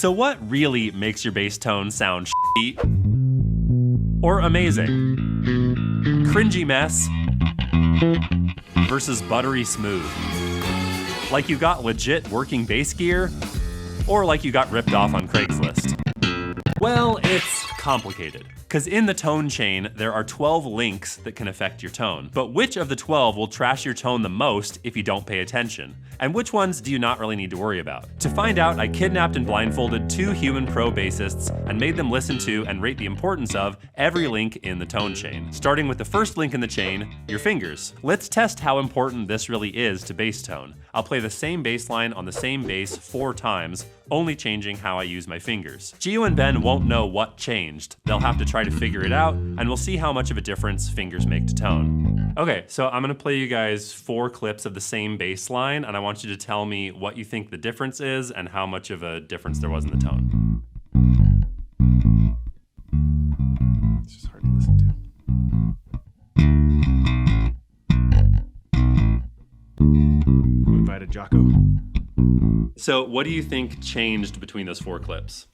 So what really makes your bass tone sound shitty or amazing? Cringy mess versus buttery smooth? Like you got legit working bass gear, or like you got ripped off on Craigslist? Well, it's complicated. Because in the tone chain, there are 12 links that can affect your tone. But which of the 12 will trash your tone the most if you don't pay attention? And which ones do you not really need to worry about? To find out, I kidnapped and blindfolded 2 human pro bassists and made them listen to and rate the importance of every link in the tone chain. Starting with the first link in the chain, your fingers. Let's test how important this really is to bass tone. I'll play the same bass line on the same bass 4 times, only changing how I use my fingers. Gio and Ben won't know what changed. They'll have to try to figure it out, and we'll see how much of a difference fingers make to tone. Okay, so I'm gonna play you guys 4 clips of the same bass line, and I want you to tell me what you think the difference is and how much of a difference there was in the tone. It's just hard to listen to. We invited Jocko. So what do you think changed between those 4 clips?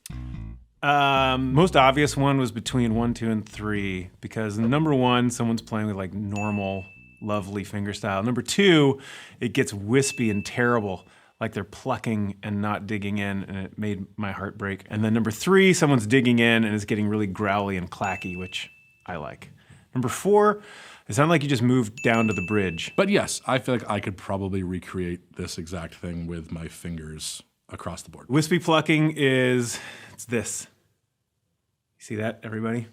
Most obvious one was between 1, 2, and 3, because number 1, someone's playing with like normal, lovely finger style. Number 2, it gets wispy and terrible, like they're plucking and not digging in, and it made my heart break. And then number 3, someone's digging in and it's getting really growly and clacky, which I like. Number 4, it sounded like you just moved down to the bridge. But yes, I feel like I could probably recreate this exact thing with my fingers across the board. Wispy plucking it's this. You see that, everybody?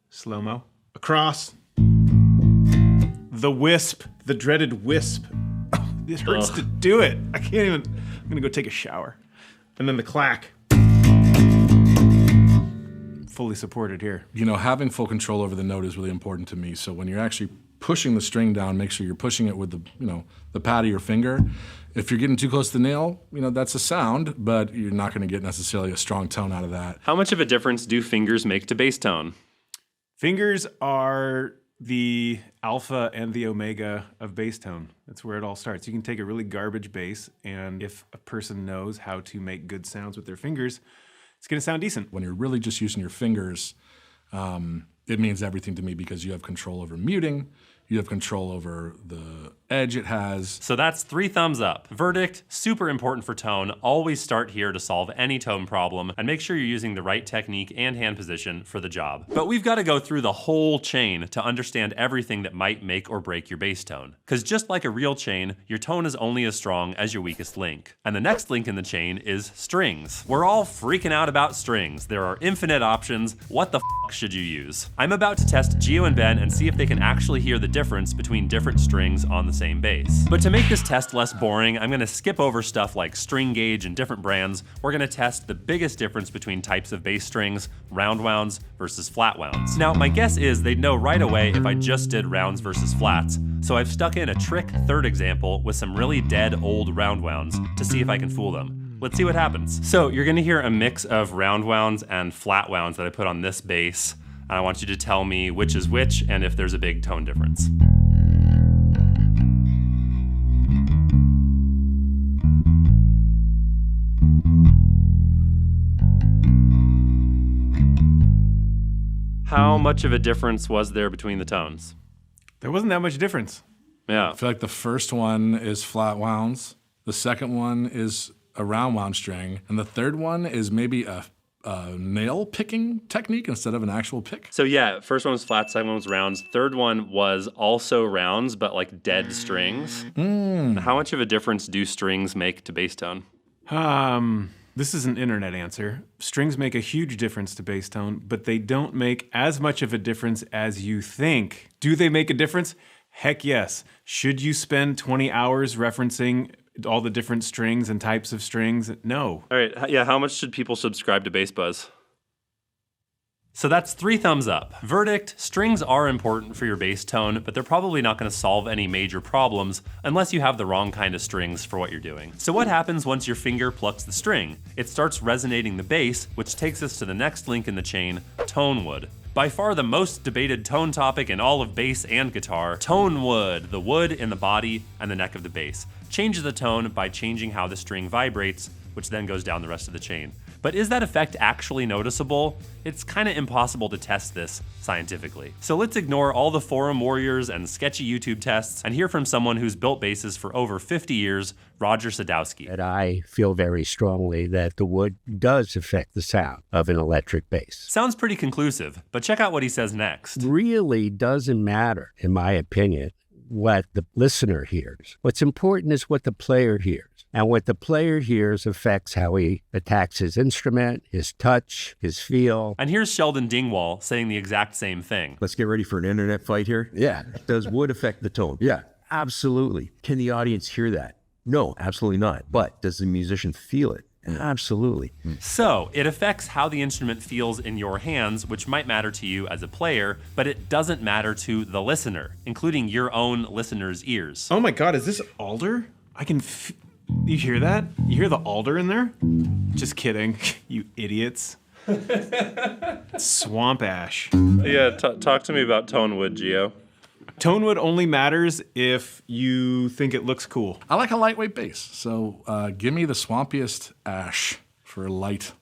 Slow-mo. Across. The wisp, the dreaded wisp. Oh, it hurts to do it. I can't even, I'm gonna go take a shower. And then the clack. Fully supported here. You know, having full control over the note is really important to me. So when you're actually pushing the string down, make sure you're pushing it with the, the pad of your finger. If you're getting too close to the nail, that's a sound, but you're not gonna get necessarily a strong tone out of that. How much of a difference do fingers make to bass tone? Fingers are the alpha and the omega of bass tone. That's where it all starts. You can take a really garbage bass, and if a person knows how to make good sounds with their fingers, it's gonna sound decent. When you're really just using your fingers, it means everything to me because you have control over muting, you have control over the edge it has. So that's 3 thumbs up. Verdict, super important for tone. Always start here to solve any tone problem and make sure you're using the right technique and hand position for the job. But we've got to go through the whole chain to understand everything that might make or break your bass tone. Because just like a real chain, your tone is only as strong as your weakest link. And the next link in the chain is strings. We're all freaking out about strings. There are infinite options. What the f should you use? I'm about to test Gio and Ben and see if they can actually hear the difference between different strings on the same bass. But to make this test less boring, I'm gonna skip over stuff like string gauge and different brands. We're gonna test the biggest difference between types of bass strings, round wounds versus flat wounds. Now, my guess is they'd know right away if I just did rounds versus flats, so I've stuck in a trick third example with some really dead old round wounds to see if I can fool them. Let's see what happens. So you're gonna hear a mix of round wounds and flat wounds that I put on this bass. And I want you to tell me which is which and if there's a big tone difference. How much of a difference was there between the tones? There wasn't that much difference. Yeah. I feel like the first one is flat wounds, the second one is a round wound string, and the third one is maybe a nail picking technique instead of an actual pick. So yeah, first one was flat, second one was rounds. Third one was also rounds, but like dead strings. How much of a difference do strings make to bass tone? This is an internet answer. Strings make a huge difference to bass tone, but they don't make as much of a difference as you think. Do they make a difference? Heck yes. Should you spend 20 hours referencing all the different strings and types of strings? No. All right, yeah, how much should people subscribe to BassBuzz? So that's 3 thumbs up. Verdict, strings are important for your bass tone, but they're probably not gonna solve any major problems unless you have the wrong kind of strings for what you're doing. So what happens once your finger plucks the string? It starts resonating the bass, which takes us to the next link in the chain, tonewood. By far the most debated tone topic in all of bass and guitar, tonewood, the wood in the body and the neck of the bass, changes the tone by changing how the string vibrates, which then goes down the rest of the chain. But is that effect actually noticeable? It's kind of impossible to test this scientifically. So let's ignore all the forum warriors and sketchy YouTube tests and hear from someone who's built basses for over 50 years, Roger Sadowski. And I feel very strongly that the wood does affect the sound of an electric bass. Sounds pretty conclusive, but check out what he says next. Really doesn't matter, in my opinion, what the listener hears. What's important is what the player hears. And what the player hears affects how he attacks his instrument, his touch, his feel. And here's Sheldon Dingwall saying the exact same thing. Let's get ready for an internet fight here. Yeah. Does wood affect the tone? Yeah, absolutely. Can the audience hear that? No, absolutely not. But does the musician feel it? Absolutely. So it affects how the instrument feels in your hands, which might matter to you as a player, but it doesn't matter to the listener, including your own listener's ears. Oh my God, is this alder? You hear that? You hear the alder in there? Just kidding, you idiots. Swamp ash. Yeah, talk to me about tonewood, Gio. Tonewood only matters if you think it looks cool. I like a lightweight bass, so give me the swampiest ash for light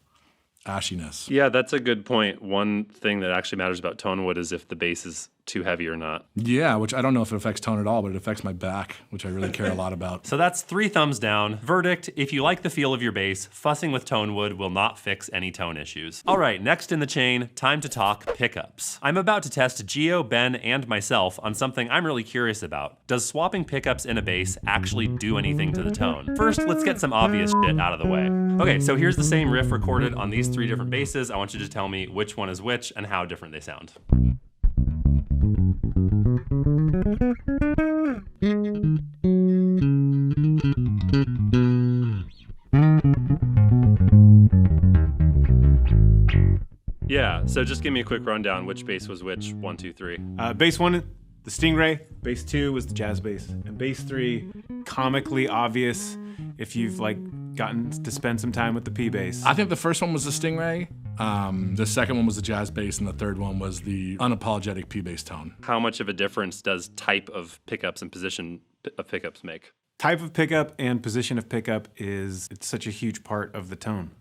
ashiness. Yeah, that's a good point. One thing that actually matters about tonewood is if the bass is too heavy or not. Yeah, which I don't know if it affects tone at all, but it affects my back, which I really care a lot about. So that's 3 thumbs down. Verdict, if you like the feel of your bass, fussing with tonewood will not fix any tone issues. All right, next in the chain, time to talk pickups. I'm about to test Gio, Ben, and myself on something I'm really curious about. Does swapping pickups in a bass actually do anything to the tone? First, let's get some obvious shit out of the way. Okay, so here's the same riff recorded on these 3 different basses. I want you to tell me which one is which and how different they sound. Yeah, so just give me a quick rundown. Which bass was which? 1, 2, 3. Bass 1, the Stingray. Bass 2 was the jazz bass. And bass 3, comically obvious if you've gotten to spend some time with the P bass. I think the first one was the Stingray, the second one was the jazz bass, and the third one was the unapologetic P bass tone. How much of a difference does type of pickups and position of pickups make? Type of pickup and position of pickup it's such a huge part of the tone.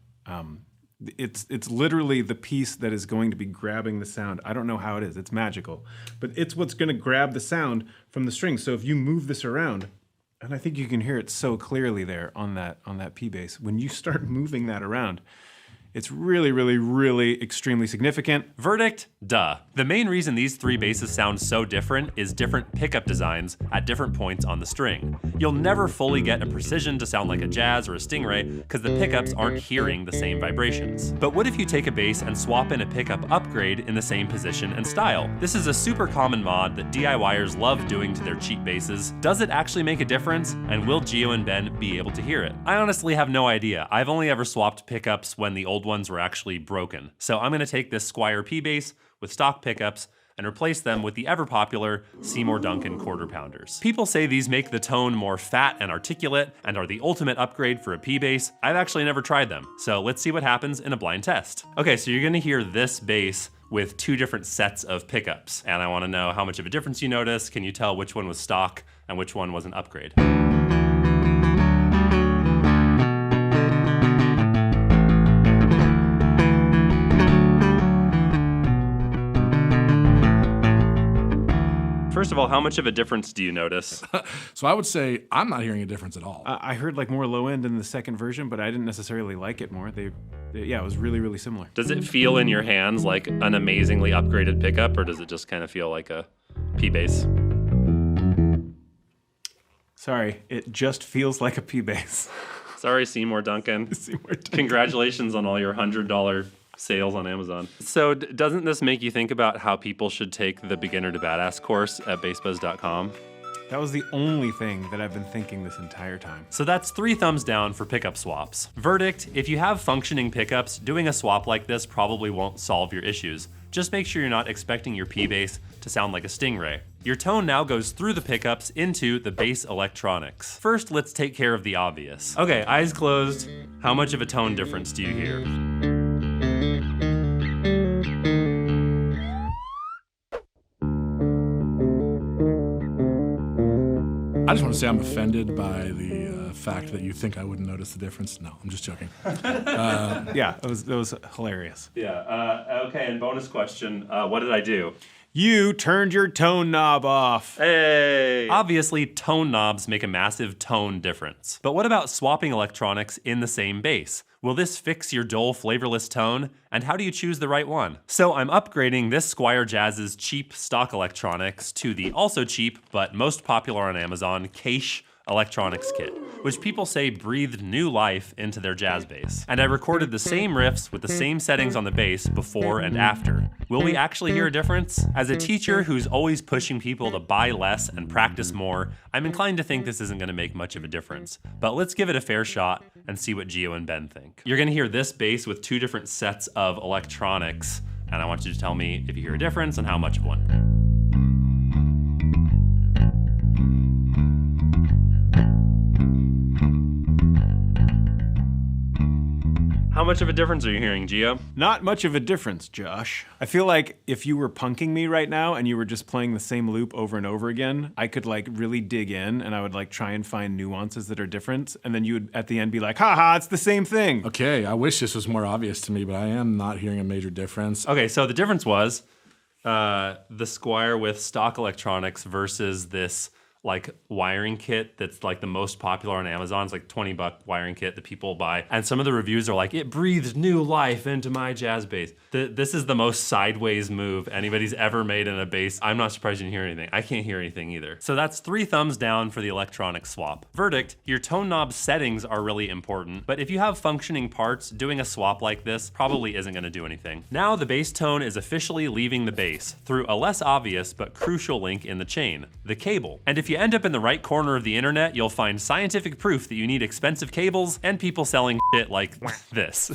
It's literally the piece that is going to be grabbing the sound. I don't know how it is. It's magical. But it's what's going to grab the sound from the strings. So if you move this around, and I think you can hear it so clearly there on that P bass, when you start moving that around, it's really, really, really extremely significant. Verdict, duh. The main reason these 3 basses sound so different is different pickup designs at different points on the string. You'll never fully get a precision to sound like a jazz or a Stingray because the pickups aren't hearing the same vibrations. But what if you take a bass and swap in a pickup upgrade in the same position and style? This is a super common mod that DIYers love doing to their cheap basses. Does it actually make a difference? And will Gio and Ben be able to hear it? I honestly have no idea. I've only ever swapped pickups when the old ones were actually broken. So I'm gonna take this Squier P bass with stock pickups and replace them with the ever popular Seymour Duncan quarter pounders. People say these make the tone more fat and articulate and are the ultimate upgrade for a P bass. I've actually never tried them. So let's see what happens in a blind test. Okay, so you're gonna hear this bass with 2 different sets of pickups. And I wanna know how much of a difference you notice. Can you tell which one was stock and which one was an upgrade? First of all, how much of a difference do you notice? So I would say I'm not hearing a difference at all. I heard more low end in the second version, but I didn't necessarily like it more. It was really, really similar. Does it feel in your hands like an amazingly upgraded pickup, or does it just kind of feel like a P bass? Sorry, it just feels like a P bass. Sorry, Seymour Duncan. Seymour Duncan. Congratulations on all your $100 sales on Amazon. So doesn't this make you think about how people should take the Beginner to Badass course at bassbuzz.com? That was the only thing that I've been thinking this entire time. So that's 3 thumbs down for pickup swaps. Verdict, if you have functioning pickups, doing a swap like this probably won't solve your issues. Just make sure you're not expecting your P bass to sound like a Stingray. Your tone now goes through the pickups into the bass electronics. First, let's take care of the obvious. Okay, eyes closed. How much of a tone difference do you hear? I just want to say I'm offended by the fact that you think I wouldn't notice the difference. No, I'm just joking. Yeah, it was hilarious. Yeah. Okay, and bonus question, what did I do? You turned your tone knob off. Hey! Obviously, tone knobs make a massive tone difference. But what about swapping electronics in the same bass? Will this fix your dull, flavorless tone? And how do you choose the right one? So I'm upgrading this Squier Jazz's cheap stock electronics to the also cheap, but most popular on Amazon, Cache electronics kit, which people say breathed new life into their jazz bass. And I recorded the same riffs with the same settings on the bass before and after. Will we actually hear a difference? As a teacher who's always pushing people to buy less and practice more, I'm inclined to think this isn't gonna make much of a difference. But let's give it a fair shot and see what Gio and Ben think. You're gonna hear this bass with 2 different sets of electronics, and I want you to tell me if you hear a difference and how much of one. How much of a difference are you hearing, Gio? Not much of a difference, Josh. I feel like if you were punking me right now and you were just playing the same loop over and over again, I could like really dig in and I would like try and find nuances that are different. And then you would at the end be like, haha, it's the same thing. Okay, I wish this was more obvious to me, but I am not hearing a major difference. Okay, so the difference was the Squier with stock electronics versus this like wiring kit that's like the most popular on Amazon. It's like $20 wiring kit that people buy. And some of the reviews are like, it breathes new life into my jazz bass. This is the most sideways move anybody's ever made in a bass. I'm not surprised you didn't hear anything. I can't hear anything either. So that's 3 thumbs down for the electronic swap. Verdict, your tone knob settings are really important, but if you have functioning parts, doing a swap like this probably isn't gonna do anything. Now the bass tone is officially leaving the bass through a less obvious but crucial link in the chain, the cable. And if you end up in the right corner of the internet, you'll find scientific proof that you need expensive cables and people selling shit like this.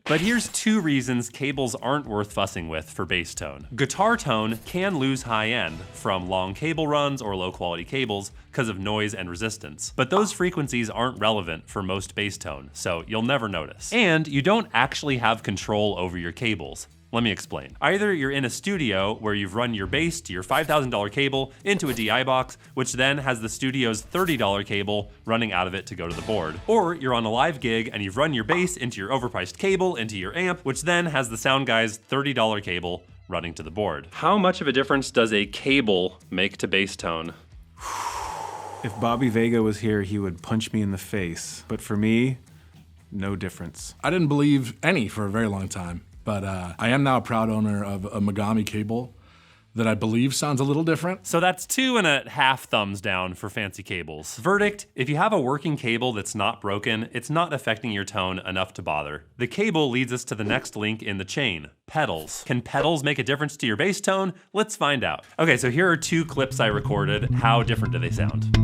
But here's 2 reasons cables aren't worth fussing with for bass tone. Guitar tone can lose high end from long cable runs or low quality cables because of noise and resistance. But those frequencies aren't relevant for most bass tone, so you'll never notice. And you don't actually have control over your cables. Let me explain. Either you're in a studio where you've run your bass to your $5,000 cable into a DI box, which then has the studio's $30 cable running out of it to go to the board. Or you're on a live gig and you've run your bass into your overpriced cable into your amp, which then has the sound guy's $30 cable running to the board. How much of a difference does a cable make to bass tone? If Bobby Vega was here, he would punch me in the face. But for me, no difference. I didn't believe any for a very long time. But I am now a proud owner of a Megami cable that I believe sounds a little different. So that's 2.5 thumbs down for fancy cables. Verdict, if you have a working cable that's not broken, it's not affecting your tone enough to bother. The cable leads us to the next link in the chain, pedals. Can pedals make a difference to your bass tone? Let's find out. Okay, so here are 2 clips I recorded. How different do they sound?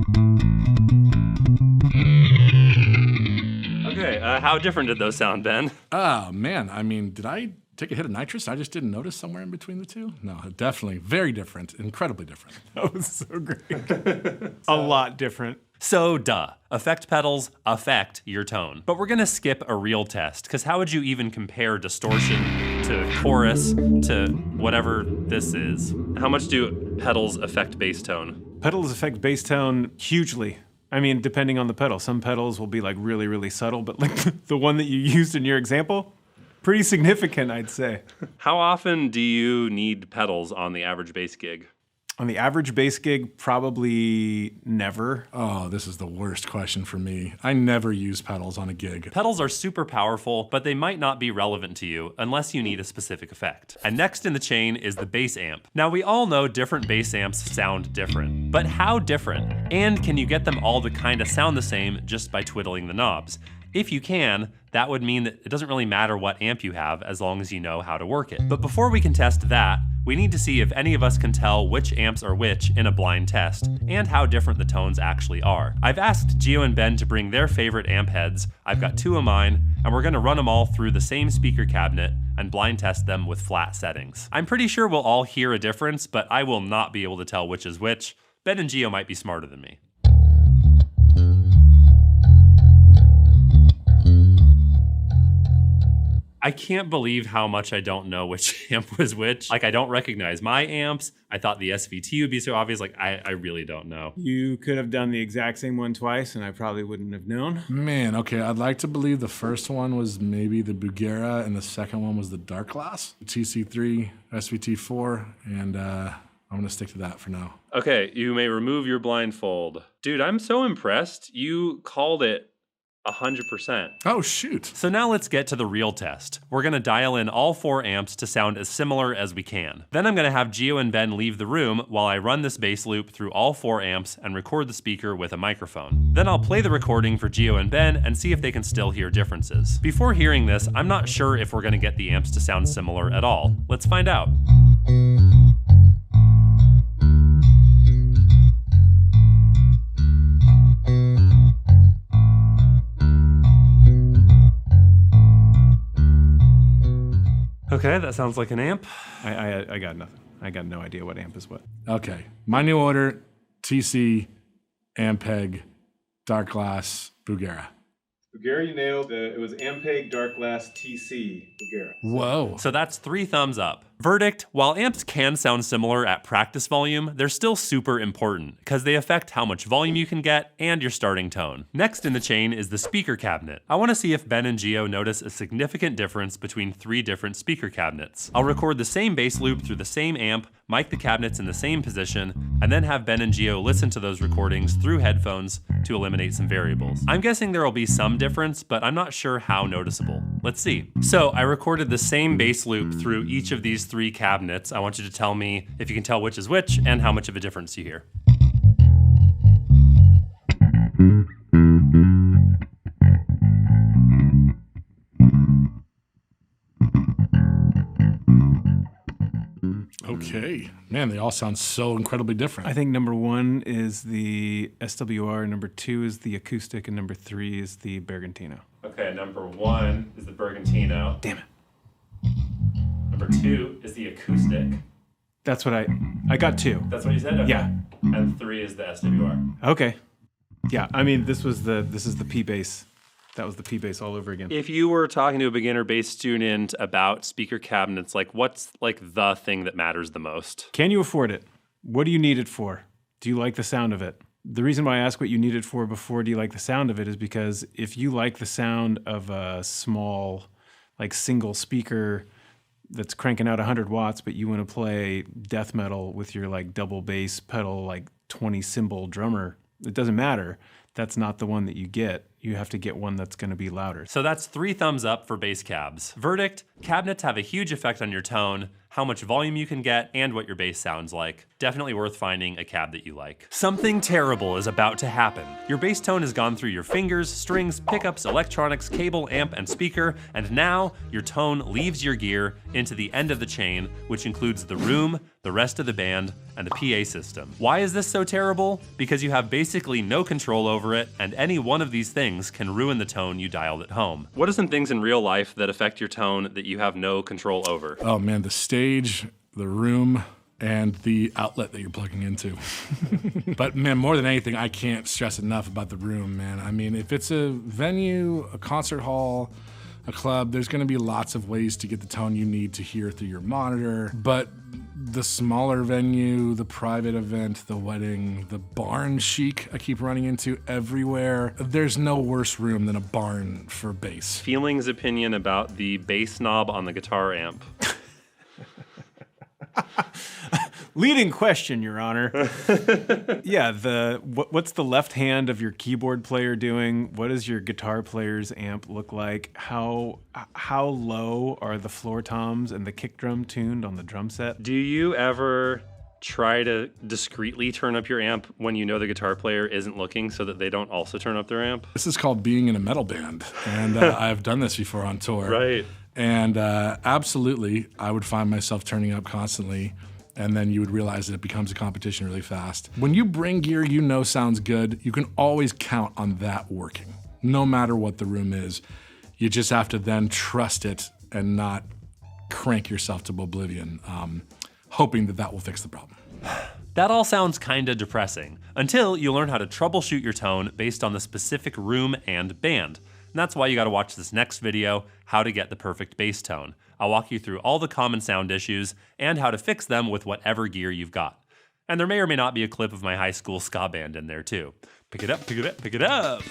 Okay, how different did those sound, Ben? Oh, man. I mean, did I take a hit of nitrous? I just didn't notice somewhere in between the 2? No, definitely. Very different. Incredibly different. That was so great. A lot different. So, duh. Effect pedals affect your tone. But we're gonna skip a real test, because how would you even compare distortion to chorus to whatever this is? How much do pedals affect bass tone? Pedals affect bass tone hugely. I mean, depending on the pedal. Some pedals will be like really, really subtle, but like the one that you used in your example, pretty significant, I'd say. How often do you need pedals on the average bass gig? On the average bass gig, probably never. Oh, this is the worst question for me. I never use pedals on a gig. Pedals are super powerful, but they might not be relevant to you unless you need a specific effect. And next in the chain is the bass amp. Now we all know different bass amps sound different, but how different? And can you get them all to kind of sound the same just by twiddling the knobs? If you can, that would mean that it doesn't really matter what amp you have as long as you know how to work it. But before we can test that, we need to see if any of us can tell which amps are which in a blind test, and how different the tones actually are. I've asked Gio and Ben to bring their favorite amp heads. I've got 2 of mine, and we're gonna run them all through the same speaker cabinet and blind test them with flat settings. I'm pretty sure we'll all hear a difference, but I will not be able to tell which is which. Ben and Gio might be smarter than me. I can't believe how much I don't know which amp was which. Like, I don't recognize my amps. I thought the SVT would be so obvious. Like, I really don't know. You could have done the exact same one twice, and I probably wouldn't have known. Man, okay, I'd like to believe the first one was maybe the Bugera, and the second one was the Dark Glass. TC3, SVT4, and I'm gonna stick to that for now. Okay, you may remove your blindfold. Dude, I'm so impressed. You called it 100%. Oh, shoot. So now let's get to the real test. We're gonna dial in all 4 amps to sound as similar as we can. Then I'm gonna have Gio and Ben leave the room while I run this bass loop through all 4 amps and record the speaker with a microphone. Then I'll play the recording for Gio and Ben and see if they can still hear differences. Before hearing this, I'm not sure if we're gonna get the amps to sound similar at all. Let's find out. Okay, that sounds like an amp. I got nothing. I got no idea what amp is what. Okay, my new order, TC, Ampeg, Dark Glass, Bugera. Bugera, you nailed it. It was Ampeg, Dark Glass, TC, Bugera. Whoa. So that's 3 thumbs up. Verdict, while amps can sound similar at practice volume, they're still super important because they affect how much volume you can get and your starting tone. Next in the chain is the speaker cabinet. I want to see if Ben and Gio notice a significant difference between 3 different speaker cabinets. I'll record the same bass loop through the same amp, mic the cabinets in the same position, and then have Ben and Gio listen to those recordings through headphones to eliminate some variables. I'm guessing there will be some difference, but I'm not sure how noticeable. Let's see. So I recorded the same bass loop through each of these 3 cabinets. I want you to tell me if you can tell which is which and how much of a difference you hear. Okay. Man, they all sound so incredibly different. I think number 1 is the SWR, number 2 is the acoustic, and number 3 is the Bergantino. Okay, number 1 is the Bergantino. Damn it. Number 2 is the acoustic. That's what I got 2. That's what you said? Okay. Yeah. And 3 is the SWR. Okay. Yeah, I mean, this is the P bass. That was the P bass all over again. If you were talking to a beginner bass student about speaker cabinets, like what's like the thing that matters the most? Can you afford it? What do you need it for? Do you like the sound of it? The reason why I ask what you need it for before do you like the sound of it is because if you like the sound of a small, like single speaker that's cranking out 100 watts, but you want to play death metal with your like double bass pedal, like 20 cymbal drummer, it doesn't matter. That's not the one that you get. You have to get one that's going to be louder. So that's 3 thumbs up for bass cabs. Verdict, cabinets have a huge effect on your tone, how much volume you can get, and what your bass sounds like. Definitely worth finding a cab that you like. Something terrible is about to happen. Your bass tone has gone through your fingers, strings, pickups, electronics, cable, amp, and speaker, and now your tone leaves your gear into the end of the chain, which includes the room, the rest of the band, and the PA system. Why is this so terrible? Because you have basically no control over it, and any one of these things can ruin the tone you dialed at home. What are some things in real life that affect your tone that you have no control over? Oh man, the stage, the room, and the outlet that you're plugging into. But man, more than anything, I can't stress enough about the room, man. I mean, if it's a venue, a concert hall, a club, there's gonna be lots of ways to get the tone you need to hear through your monitor. But the smaller venue, the private event, the wedding, the barn chic I keep running into everywhere, there's no worse room than a barn for bass. Feelings opinion about the bass knob on the guitar amp. Leading question, Your Honor. Yeah, what's the left hand of your keyboard player doing? What does your guitar player's amp look like? How low are the floor toms and the kick drum tuned on the drum set? Do you ever try to discreetly turn up your amp when you know the guitar player isn't looking so that they don't also turn up their amp? This is called being in a metal band, and I've done this before on tour. Right. And absolutely, I would find myself turning up constantly, and then you would realize that it becomes a competition really fast. When you bring gear you know sounds good, you can always count on that working, no matter what the room is. You just have to then trust it and not crank yourself to oblivion, hoping that will fix the problem. That all sounds kinda depressing, until you learn how to troubleshoot your tone based on the specific room and band. And that's why you gotta watch this next video, how to get the perfect bass tone. I'll walk you through all the common sound issues and how to fix them with whatever gear you've got. And there may or may not be a clip of my high school ska band in there too. Pick it up, pick it up, pick it up!